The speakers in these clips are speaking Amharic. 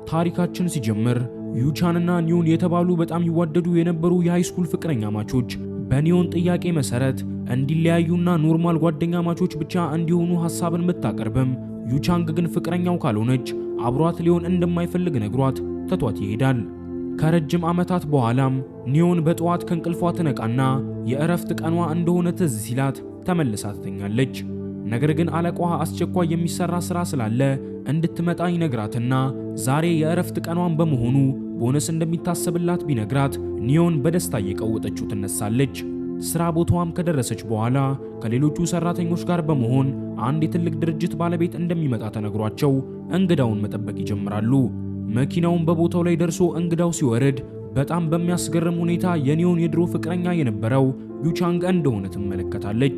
ታሪካችን ሲጀምር ዩቻንና ኒዮን የተባሉ በጣም ይዋደዱ የነበሩ የሃይስኩል ፍቅረኛ ማቾች በኒዮን ጥያቄ መሰረት እንዲለያዩና ኖርማል ጓደኛ ማቾች ብቻ እንዲሆኑ ሐሳብን ብታቀርብም ዩቻንግ ግን ፍቅረኛው ካልሆነች አብሯት ሊሆን እንደማይፈልግ ነግሯት ተቷት ይሄዳል። ከረጅም ዓመታት በኋላም ኒዮን በጠዋት ከእንቅልፏ ትነቃና የእረፍት ቀኗ እንደሆነ ትዝ ሲላት ተመልሳ ትተኛለች። ነገር ግን አለቃዋ አስቸኳይ የሚሰራ ስራ ስላለ እንድትመጣ ይነግራትና ዛሬ የእረፍት ቀኗን በመሆኑ ቦነስ እንደሚታሰብላት ቢነግራት ኒዮን በደስታ እየቀወጠችው ትነሳለች። ስራ ቦታዋም ከደረሰች በኋላ ከሌሎቹ ሰራተኞች ጋር በመሆን አንድ የትልቅ ድርጅት ባለቤት እንደሚመጣ ተነግሯቸው እንግዳውን መጠበቅ ይጀምራሉ። መኪናውን በቦታው ላይ ደርሶ እንግዳው ሲወርድ በጣም በሚያስገርም ሁኔታ የኒዮን የድሮ ፍቅረኛ የነበረው ዩቻንግ እንደሆነ ትመለከታለች።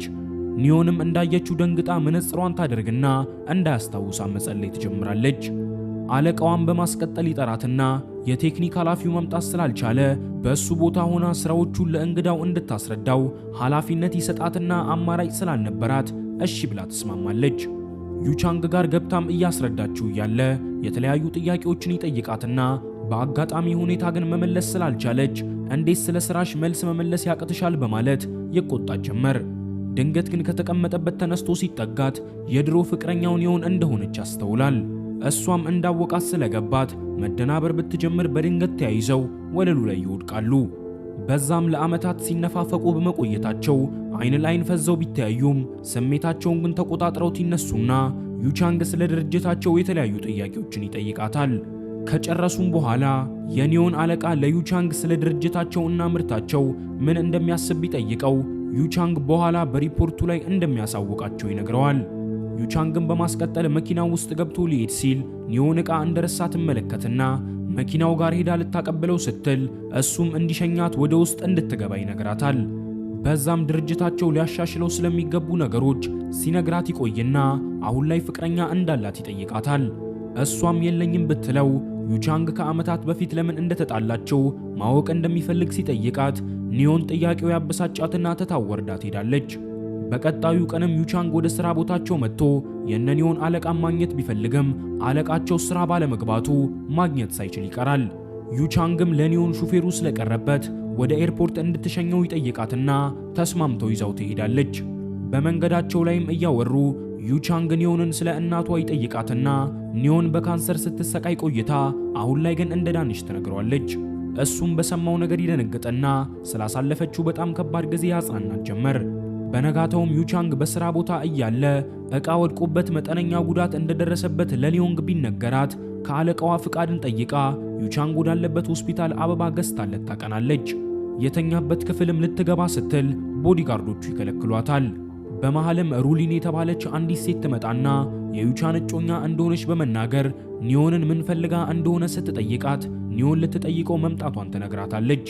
ኒዮንም እንዳየችው ደንግጣ መነጽሯን ታደርግና እንዳያስታውሳ መጸለይ ትጀምራለች። አለቃዋን በማስቀጠል ይጠራትና የቴክኒክ ኃላፊው መምጣት ስላልቻለ በእሱ ቦታ ሆና ስራዎቹን ለእንግዳው እንድታስረዳው ኃላፊነት ይሰጣትና አማራጭ ስላልነበራት እሺ ብላ ትስማማለች። ዩቻንግ ጋር ገብታም እያስረዳችው እያለ የተለያዩ ጥያቄዎችን ይጠይቃትና በአጋጣሚ ሁኔታ ግን መመለስ ስላልቻለች እንዴት ስለ ስራሽ መልስ መመለስ ያቅትሻል በማለት ይቆጣት ጀመር። ድንገት ግን ከተቀመጠበት ተነስቶ ሲጠጋት የድሮ ፍቅረኛው ኒዮን እንደሆነች ያስተውላል። እሷም እንዳወቃት ስለገባት መደናበር ብትጀምር በድንገት ተያይዘው ወለሉ ላይ ይወድቃሉ። በዛም ለዓመታት ሲነፋፈቁ በመቆየታቸው አይን ላይን ፈዘው ቢተያዩም ስሜታቸውን ግን ተቆጣጥረው ይነሱና ዩቻንግ ስለ ድርጅታቸው የተለያዩ ጥያቄዎችን ይጠይቃታል። ከጨረሱም በኋላ የኒዮን አለቃ ለዩቻንግ ስለ ድርጅታቸውና ምርታቸው ምን እንደሚያስብ ቢጠይቀው ዩቻንግ በኋላ በሪፖርቱ ላይ እንደሚያሳውቃቸው ይነግረዋል። ዩቻንግን በማስቀጠል መኪናው ውስጥ ገብቶ ሊሄድ ሲል ኒዮን ዕቃ እንደረሳ ትመለከትና መኪናው ጋር ሄዳ ልታቀብለው ስትል እሱም እንዲሸኛት ወደ ውስጥ እንድትገባ ይነግራታል። በዛም ድርጅታቸው ሊያሻሽለው ስለሚገቡ ነገሮች ሲነግራት ይቆይና አሁን ላይ ፍቅረኛ እንዳላት ይጠይቃታል። እሷም የለኝም ብትለው ዩቻንግ ከዓመታት በፊት ለምን እንደተጣላቸው ማወቅ እንደሚፈልግ ሲጠይቃት ኒዮን ጥያቄው ያበሳጫትና ተታወርዳ ትሄዳለች። በቀጣዩ ቀንም ዩቻንግ ወደ ስራ ቦታቸው መጥቶ የኒዮን አለቃን ማግኘት ቢፈልግም አለቃቸው ስራ ባለመግባቱ ማግኘት ሳይችል ይቀራል። ዩቻንግም ለኒዮን ሹፌሩ ስለቀረበት ወደ ኤርፖርት እንድትሸኘው ይጠይቃትና ተስማምተው ይዛው ትሄዳለች። በመንገዳቸው ላይም እያወሩ ዩቻንግ ኒዮንን ስለ እናቷ ይጠይቃትና ኒዮን በካንሰር ስትሰቃይ ቆይታ አሁን ላይ ግን እንደዳነች ትነግረዋለች። እሱም በሰማው ነገር ይደነግጥና ስላሳለፈችው በጣም ከባድ ጊዜ ያጽናናት ጀመር። በነጋታውም ዩቻንግ በስራ ቦታ እያለ ዕቃ ወድቆበት መጠነኛ ጉዳት እንደደረሰበት ለኒዮንግ ቢነገራት ከአለቃዋ ፍቃድን ጠይቃ ዩቻንግ ወዳለበት ሆስፒታል አበባ ገዝታለት ታቀናለች። የተኛበት ክፍልም ልትገባ ስትል ቦዲጋርዶቹ ይከለክሏታል። በመሃልም ሩሊን የተባለች አንዲት ሴት ትመጣና የዩቻን እጮኛ እንደሆነች በመናገር ኒዮንን ምን ፈልጋ እንደሆነ ስትጠይቃት ኒዮን ልትጠይቀው መምጣቷን ትነግራታለች።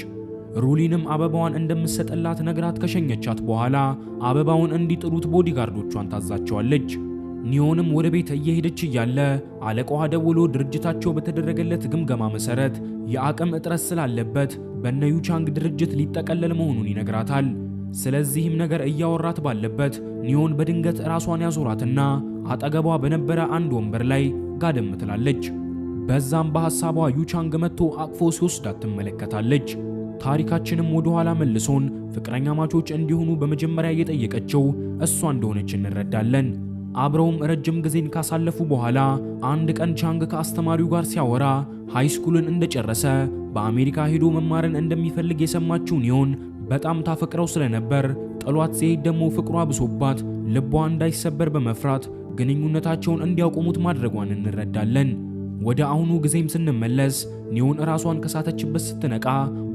ሩሊንም አበባዋን እንደምትሰጥላት ነግራት ከሸኘቻት በኋላ አበባውን እንዲጥሉት ቦዲጋርዶቿን ታዛቸዋለች። ኒዮንም ወደ ቤት እየሄደች እያለ አለቃዋ ደውሎ ድርጅታቸው በተደረገለት ግምገማ መሰረት የአቅም እጥረት ስላለበት በነ ዩቻንግ ድርጅት ሊጠቀለል መሆኑን ይነግራታል። ስለዚህም ነገር እያወራት ባለበት ኒዮን በድንገት ራሷን ያዞራትና አጠገቧ በነበረ አንድ ወንበር ላይ ጋደም ትላለች። በዛም በሐሳቧ ዩቻንግ መጥቶ አቅፎ ሲወስዳት ትመለከታለች። ታሪካችንም ወደ ኋላ መልሶን ፍቅረኛ ማቾች እንዲሆኑ በመጀመሪያ የጠየቀችው እሷ እንደሆነች እንረዳለን። አብረውም ረጅም ጊዜን ካሳለፉ በኋላ አንድ ቀን ቻንግ ከአስተማሪው ጋር ሲያወራ ሃይስኩልን እንደጨረሰ በአሜሪካ ሄዶ መማርን እንደሚፈልግ የሰማችው ኒዮን በጣም ታፈቅረው ስለነበር ጥሏት ሲሄድ ደግሞ ፍቅሯ ብሶባት ልቧ እንዳይሰበር በመፍራት ግንኙነታቸውን እንዲያቆሙት ማድረጓን እንረዳለን። ወደ አሁኑ ጊዜም ስንመለስ ኒዮን ራሷን ከሳተችበት ስትነቃ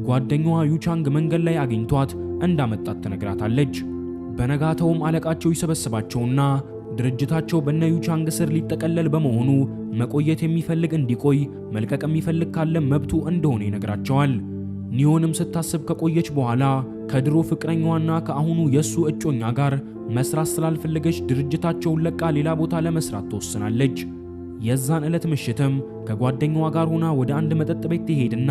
ጓደኛዋ ዩቻንግ መንገድ ላይ አግኝቷት እንዳመጣት ትነግራታለች። በነጋታውም አለቃቸው ይሰበስባቸውና ድርጅታቸው በነ ዩቻንግ ስር ሊጠቀለል በመሆኑ መቆየት የሚፈልግ እንዲቆይ መልቀቅ የሚፈልግ ካለ መብቱ እንደሆነ ይነግራቸዋል። ኒዮንም ስታስብ ከቆየች በኋላ ከድሮ ፍቅረኛዋና ከአሁኑ የሱ እጮኛ ጋር መስራት ስላልፈለገች ድርጅታቸውን ለቃ ሌላ ቦታ ለመስራት ተወስናለች። የዛን ዕለት ምሽትም ከጓደኛዋ ጋር ሆና ወደ አንድ መጠጥ ቤት ትሄድና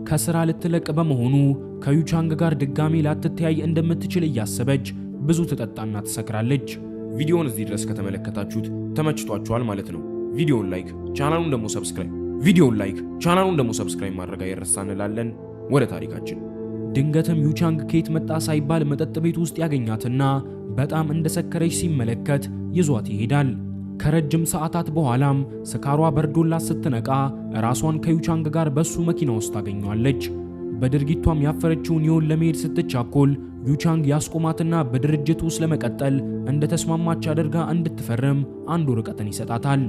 ከስራ ልትለቅ በመሆኑ ከዩቻንግ ጋር ድጋሚ ላትተያይ እንደምትችል እያሰበች ብዙ ትጠጣና ትሰክራለች። ቪዲዮውን እዚህ ድረስ ከተመለከታችሁት ተመችቷችኋል ማለት ነው። ቪዲዮውን ላይክ፣ ቻናሉን ደግሞ ሰብስክራይብ ቪዲዮውን ላይክ፣ ቻናሉን ደግሞ ሰብስክራይብ ማድረግ አይረሳ እንላለን። ወደ ታሪካችን። ድንገትም ዩቻንግ ከየት መጣ ሳይባል መጠጥ ቤት ውስጥ ያገኛትና በጣም እንደሰከረች ሲመለከት ይዟት ይሄዳል። ከረጅም ሰዓታት በኋላም ስካሯ በርዶላት ስትነቃ ራሷን ከዩቻንግ ጋር በሱ መኪና ውስጥ ታገኘዋለች። በድርጊቷም ያፈረችው ኒዮን ለመሄድ ስትቻኮል ዩቻንግ ያስቆማትና በድርጅቱ ውስጥ ለመቀጠል እንደተስማማች አድርጋ እንድትፈርም አንድ ወረቀትን ይሰጣታል።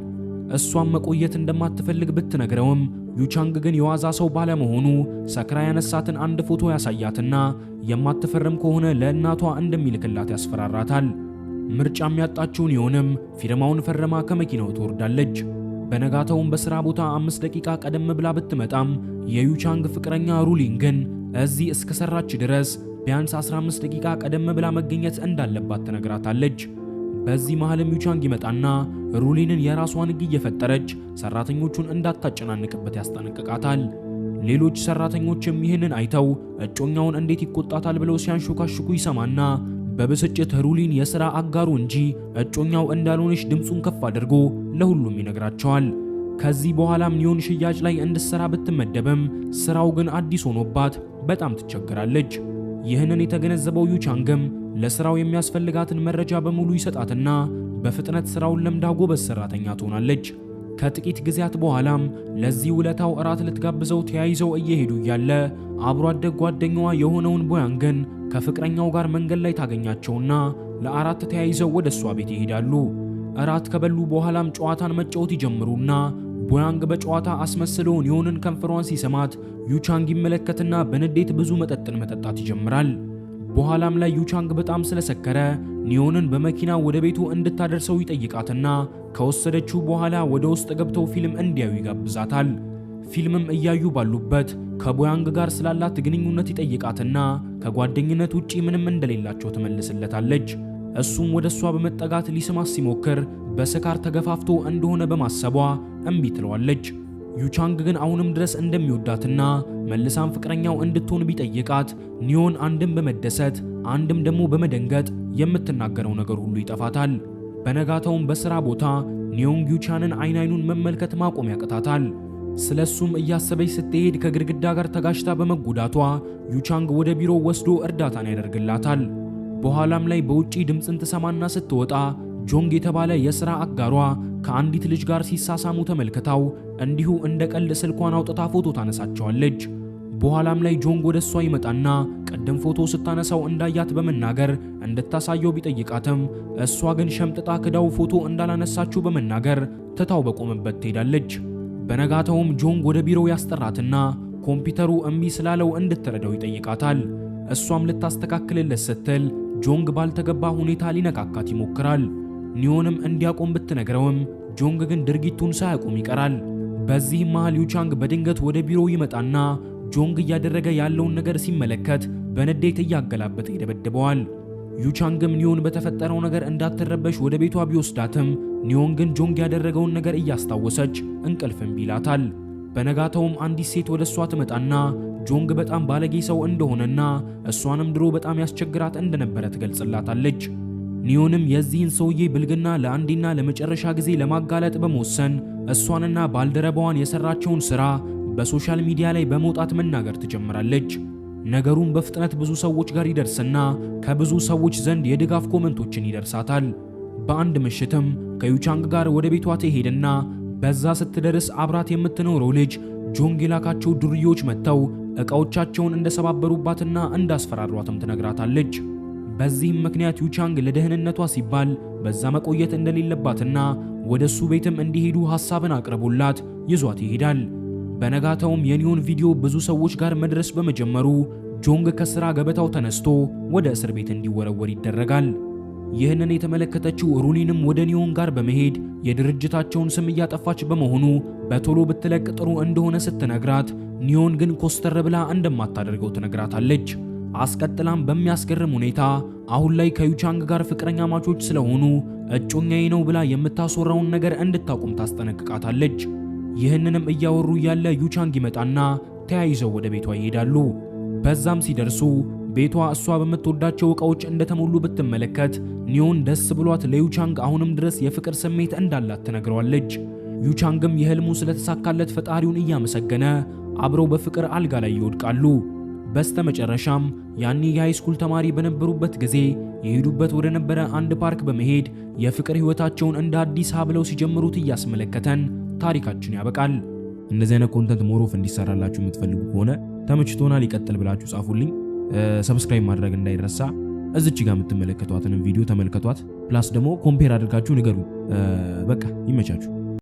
እሷም መቆየት እንደማትፈልግ ብትነግረውም ዩቻንግ ግን የዋዛ ሰው ባለመሆኑ ሰክራ ያነሳትን አንድ ፎቶ ያሳያትና የማትፈርም ከሆነ ለእናቷ እንደሚልክላት ያስፈራራታል። ምርጫም ያጣችው ኒዮንም ፊርማውን ፈርማ ከመኪናው ትወርዳለች። በነጋታውም በሥራ ቦታ 5 ደቂቃ ቀደም ብላ ብትመጣም የዩቻንግ ፍቅረኛ ሩሊን ግን እዚህ እስከሰራች ድረስ ቢያንስ 15 ደቂቃ ቀደም ብላ መገኘት እንዳለባት ትነግራታለች። በዚህ መሃልም ዩቻንግ ይመጣና ሩሊንን የራሷን ሕግ እየፈጠረች ሰራተኞቹን እንዳታጨናንቅበት ያስጠነቅቃታል። ሌሎች ሰራተኞችም ይህንን አይተው እጮኛውን እንዴት ይቆጣታል ብለው ሲያንሾካሽኩ ይሰማና በብስጭት ሩሊን የሥራ አጋሩ እንጂ እጮኛው እንዳልሆነች ድምፁን ከፍ አድርጎ ለሁሉም ይነግራቸዋል። ከዚህ በኋላም ኒዮን ሽያጭ ላይ እንድትሰራ ብትመደብም ስራው ግን አዲስ ሆኖባት በጣም ትቸገራለች። ይህንን የተገነዘበው ዩቻንግም ለስራው የሚያስፈልጋትን መረጃ በሙሉ ይሰጣትና በፍጥነት ስራውን ለምዳ ጎበዝ ሰራተኛ ትሆናለች። ከጥቂት ጊዜያት በኋላም ለዚህ ውለታው እራት ልትጋብዘው ተያይዘው እየሄዱ እያለ አብሮ አደግ ጓደኛዋ የሆነውን ቦያንግን ከፍቅረኛው ጋር መንገድ ላይ ታገኛቸውና ለአራት ተያይዘው ወደ እሷ ቤት ይሄዳሉ። እራት ከበሉ በኋላም ጨዋታን መጫወት ይጀምሩና ቦያንግ በጨዋታ አስመስሎ ኒዮንን ከንፈሯን ሲሰማት ዩቻንግ ይመለከትና በንዴት ብዙ መጠጥን መጠጣት ይጀምራል። በኋላም ላይ ዩቻንግ በጣም ስለሰከረ ኒዮንን በመኪና ወደ ቤቱ እንድታደርሰው ይጠይቃትና ከወሰደችው በኋላ ወደ ውስጥ ገብተው ፊልም እንዲያዩ ይጋብዛታል። ፊልምም እያዩ ባሉበት ከቦያንግ ጋር ስላላት ግንኙነት ይጠይቃትና ከጓደኝነት ውጪ ምንም እንደሌላቸው ትመልስለታለች። እሱም ወደ እሷ በመጠጋት ሊስማት ሲሞክር በስካር ተገፋፍቶ እንደሆነ በማሰቧ እምቢ ትለዋለች። ዩቻንግ ግን አሁንም ድረስ እንደሚወዳትና መልሳም ፍቅረኛው እንድትሆን ቢጠይቃት ኒዮን አንድም በመደሰት አንድም ደግሞ በመደንገጥ የምትናገረው ነገር ሁሉ ይጠፋታል። በነጋታውም በሥራ ቦታ ኒዮን ዩቻንን አይኑን መመልከት ማቆም ያቅታታል። ስለሱም እያሰበች ስትሄድ ከግድግዳ ጋር ተጋጭታ በመጎዳቷ ዩቻንግ ወደ ቢሮ ወስዶ እርዳታን ያደርግላታል። በኋላም ላይ በውጪ ድምፅን ትሰማና ስትወጣ ጆንግ የተባለ የሥራ አጋሯ ከአንዲት ልጅ ጋር ሲሳሳሙ ተመልክታው እንዲሁ እንደ ቀልድ ስልኳን አውጥታ ፎቶ ታነሳቸዋለች። በኋላም ላይ ጆንግ ወደ እሷ ይመጣና ቀደም ፎቶ ስታነሳው እንዳያት በመናገር እንድታሳየው ቢጠይቃትም እሷ ግን ሸምጥጣ ክዳው ፎቶ እንዳላነሳችው በመናገር ትታው በቆመበት ትሄዳለች። በነጋታውም ጆንግ ወደ ቢሮው ያስጠራትና ኮምፒውተሩ እምቢ ስላለው እንድትረዳው ይጠይቃታል። እሷም ልታስተካክልለት ስትል ጆንግ ባልተገባ ሁኔታ ሊነካካት ይሞክራል። ኒዮንም እንዲያቆም ብትነግረውም ጆንግ ግን ድርጊቱን ሳያቆም ይቀራል። በዚህም መሃል ዩቻንግ በድንገት ወደ ቢሮው ይመጣና ጆንግ እያደረገ ያለውን ነገር ሲመለከት በንዴት እያገላበጠ ይደበድበዋል። ዩቻንግም ኒዮን በተፈጠረው ነገር እንዳትረበሽ ወደ ቤቷ ቢወስዳትም ኒዮን ግን ጆንግ ያደረገውን ነገር እያስታወሰች እንቅልፍም ይላታል። በነጋታውም አንዲት ሴት ወደ እሷ ትመጣና ጆንግ በጣም ባለጌ ሰው እንደሆነና እሷንም ድሮ በጣም ያስቸግራት እንደነበረ ትገልጽላታለች። ኒዮንም የዚህን ሰውዬ ብልግና ለአንዴና ለመጨረሻ ጊዜ ለማጋለጥ በመወሰን እሷንና ባልደረባዋን የሰራቸውን ሥራ በሶሻል ሚዲያ ላይ በመውጣት መናገር ትጀምራለች። ነገሩን በፍጥነት ብዙ ሰዎች ጋር ይደርስና ከብዙ ሰዎች ዘንድ የድጋፍ ኮመንቶችን ይደርሳታል። በአንድ ምሽትም ከዩቻንግ ጋር ወደ ቤቷ ትሄድና በዛ ስትደርስ አብራት የምትኖረው ልጅ ጆንግ የላካቸው ዱርዬዎች መጥተው ዕቃዎቻቸውን እንደሰባበሩባትና እንዳስፈራሯትም ትነግራታለች። በዚህም ምክንያት ዩቻንግ ለደህንነቷ ሲባል በዛ መቆየት እንደሌለባትና ወደሱ ቤትም እንዲሄዱ ሐሳብን አቅርቦላት ይዟት ይሄዳል። በነጋታውም የኒዮን ቪዲዮ ብዙ ሰዎች ጋር መድረስ በመጀመሩ ጆንግ ከሥራ ገበታው ተነስቶ ወደ እስር ቤት እንዲወረወር ይደረጋል። ይህንን የተመለከተችው ሩሊንም ወደ ኒዮን ጋር በመሄድ የድርጅታቸውን ስም እያጠፋች በመሆኑ በቶሎ ብትለቅ ጥሩ እንደሆነ ስትነግራት ኒዮን ግን ኮስተር ብላ እንደማታደርገው ትነግራታለች። አስቀጥላም በሚያስገርም ሁኔታ አሁን ላይ ከዩቻንግ ጋር ፍቅረኛ ማቾች ስለሆኑ እጮኛዬ ነው ብላ የምታስወራውን ነገር እንድታቆም ታስጠነቅቃታለች። ይህንንም እያወሩ ያለ ዩቻንግ ይመጣና ተያይዘው ወደ ቤቷ ይሄዳሉ። በዛም ሲደርሱ ቤቷ እሷ በምትወዳቸው ዕቃዎች እንደተሞሉ ብትመለከት ኒዮን ደስ ብሏት ለዩቻንግ አሁንም ድረስ የፍቅር ስሜት እንዳላት ትነግረዋለች። ዩቻንግም የህልሙ ስለተሳካለት ፈጣሪውን እያመሰገነ አብረው በፍቅር አልጋ ላይ ይወድቃሉ። በስተመጨረሻም ያኔ የሃይስኩል ተማሪ በነበሩበት ጊዜ የሄዱበት ወደ ነበረ አንድ ፓርክ በመሄድ የፍቅር ህይወታቸውን እንደ አዲስ ብለው ሲጀምሩት እያስመለከተን ታሪካችን ያበቃል። እንደዚህ አይነት ኮንተንት ሞሮፍ እንዲሰራላችሁ የምትፈልጉ ከሆነ ተመችቶናል ይቀጥል ብላችሁ ጻፉልኝ። ሰብስክራይብ ማድረግ እንዳይረሳ። እዚች ጋር የምትመለከቷትን ቪዲዮ ተመልከቷት። ፕላስ ደግሞ ኮምፔር አድርጋችሁ ንገሩ። በቃ ይመቻችሁ።